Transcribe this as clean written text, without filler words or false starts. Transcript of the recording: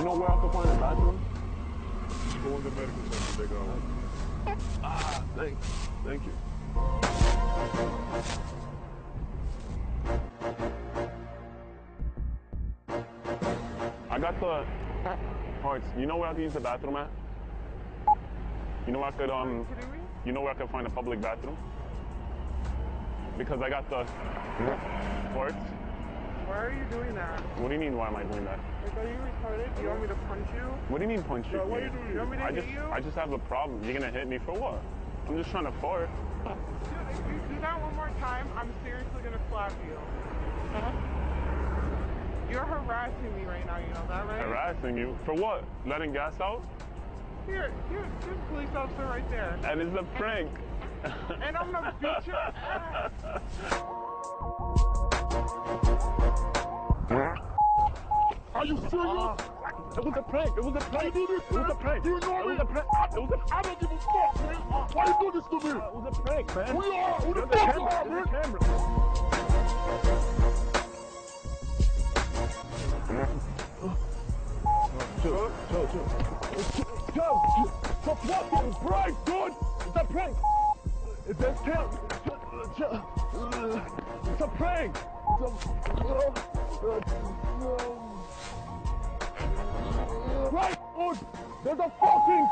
You know where I can find a bathroom? Go in the medical center, they got one. Ah, thanks. Thank you. I got the parts. You know where I can use the bathroom at? You know where I could you know where I can find a public bathroom? Because I got the parts. Why are you doing that? What do you mean, why am I doing that? Like, are you retarded? Do you want me to punch you? What do you mean punch you? Why are you doing You want me to hit you? I just have a problem. You're gonna hit me for what? I'm just trying to fart. Dude, if you do that one more time, I'm seriously gonna slap you. You're harassing me right now, you know that, right? Harassing you? For what? Letting gas out? Here's the police officer right there. And it's a prank. And I'm gonna beat your ass. Are you serious? It was a prank. It was a prank. You do this, It was a prank. You know It was me? a prank. It was a I don't give a fuck, man. Why you do this to me? It was a prank, man. Who you are? Who the There's a fuck you camera. are, There's man? a camera. Chill. It's a fucking prank, dude. It's a prank. It's a camera. It's a prank. Right, dude. There's a fucking